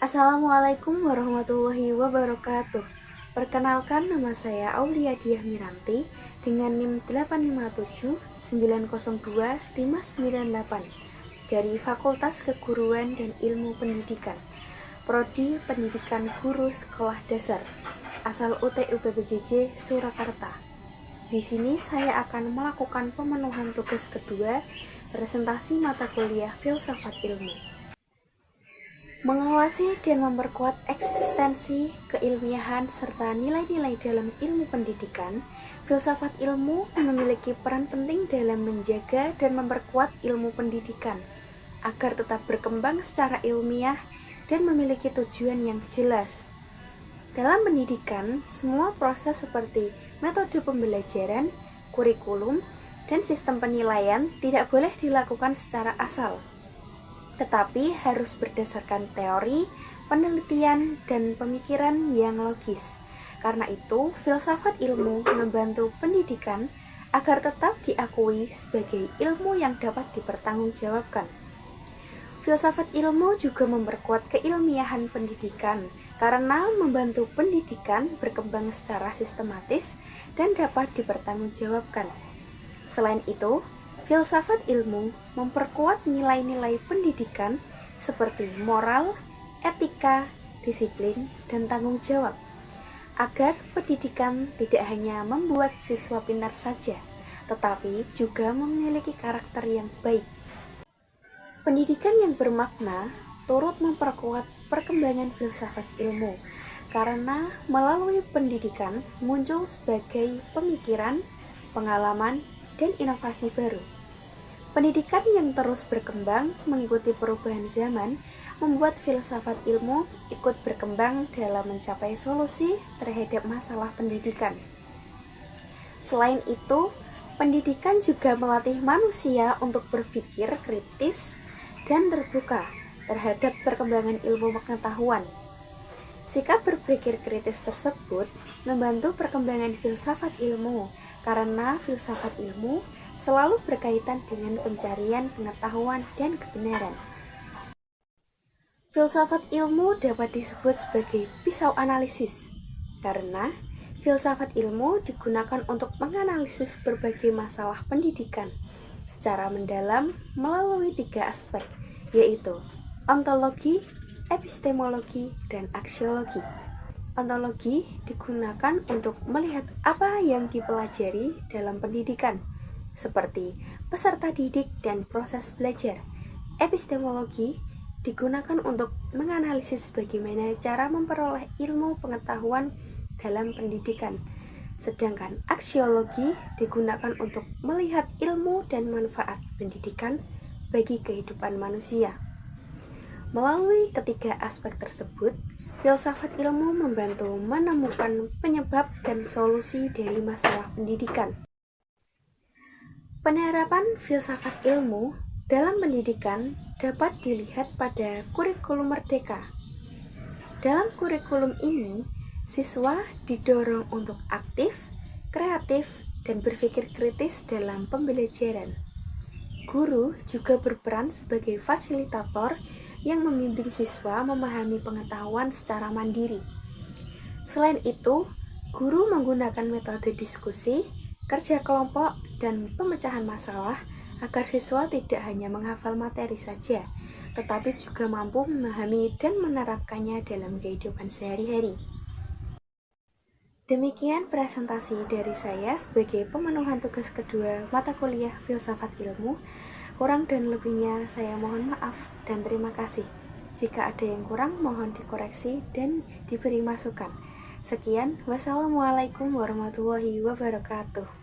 Assalamualaikum warahmatullahi wabarakatuh. Perkenalkan, nama saya Aulia Diah Miranti dengan NIM 857902598 dari Fakultas Keguruan dan Ilmu Pendidikan, Prodi Pendidikan Guru Sekolah Dasar, asal UTU-PPJJ Surakarta. Di sini saya akan melakukan pemenuhan tugas kedua, presentasi mata kuliah Filsafat Ilmu. Mengawasi dan memperkuat eksistensi, keilmiahan, serta nilai-nilai dalam ilmu pendidikan, filsafat ilmu memiliki peran penting dalam menjaga dan memperkuat ilmu pendidikan, agar tetap berkembang secara ilmiah dan memiliki tujuan yang jelas. Dalam pendidikan, semua proses seperti metode pembelajaran, kurikulum, dan sistem penilaian tidak boleh dilakukan secara asal, tetapi harus berdasarkan teori, penelitian, dan pemikiran yang logis. Karena itu, filsafat ilmu membantu pendidikan agar tetap diakui sebagai ilmu yang dapat dipertanggungjawabkan. Filsafat ilmu juga memperkuat keilmiahan pendidikan karena membantu pendidikan berkembang secara sistematis dan dapat dipertanggungjawabkan. Selain itu, filsafat ilmu memperkuat nilai-nilai pendidikan seperti moral, etika, disiplin, dan tanggung jawab, agar pendidikan tidak hanya membuat siswa pintar saja, tetapi juga memiliki karakter yang baik. Pendidikan yang bermakna turut memperkuat perkembangan filsafat ilmu, karena melalui pendidikan muncul sebagai pemikiran, pengalaman, dan inovasi baru. Pendidikan yang terus berkembang mengikuti perubahan zaman membuat filsafat ilmu ikut berkembang dalam mencapai solusi terhadap masalah pendidikan. Selain itu, pendidikan juga melatih manusia untuk berpikir kritis dan terbuka terhadap perkembangan ilmu pengetahuan. Sikap berpikir kritis tersebut membantu perkembangan filsafat ilmu, karena filsafat ilmu selalu berkaitan dengan pencarian pengetahuan dan kebenaran. Filsafat ilmu dapat disebut sebagai pisau analisis, karena filsafat ilmu digunakan untuk menganalisis berbagai masalah pendidikan secara mendalam melalui 3 aspek, yaitu ontologi, epistemologi, dan aksiologi. Ontologi digunakan untuk melihat apa yang dipelajari dalam pendidikan, seperti peserta didik dan proses belajar. Epistemologi digunakan untuk menganalisis bagaimana cara memperoleh ilmu pengetahuan dalam pendidikan, sedangkan aksiologi digunakan untuk melihat ilmu dan manfaat pendidikan bagi kehidupan manusia. Melalui ketiga aspek tersebut, filsafat ilmu membantu menemukan penyebab dan solusi dari masalah pendidikan. Penerapan filsafat ilmu dalam pendidikan dapat dilihat pada kurikulum merdeka. Dalam kurikulum ini, siswa didorong untuk aktif, kreatif, dan berpikir kritis dalam pembelajaran. Guru juga berperan sebagai fasilitator yang membimbing siswa memahami pengetahuan secara mandiri. Selain itu, guru menggunakan metode diskusi, kerja kelompok, dan pemecahan masalah agar siswa tidak hanya menghafal materi saja, tetapi juga mampu memahami dan menerapkannya dalam kehidupan sehari-hari. Demikian presentasi dari saya sebagai pemenuhan tugas kedua mata kuliah Filsafat Ilmu. Kurang dan lebihnya saya mohon maaf dan terima kasih. Jika ada yang kurang, mohon dikoreksi dan diberi masukan. Sekian, wassalamualaikum warahmatullahi wabarakatuh.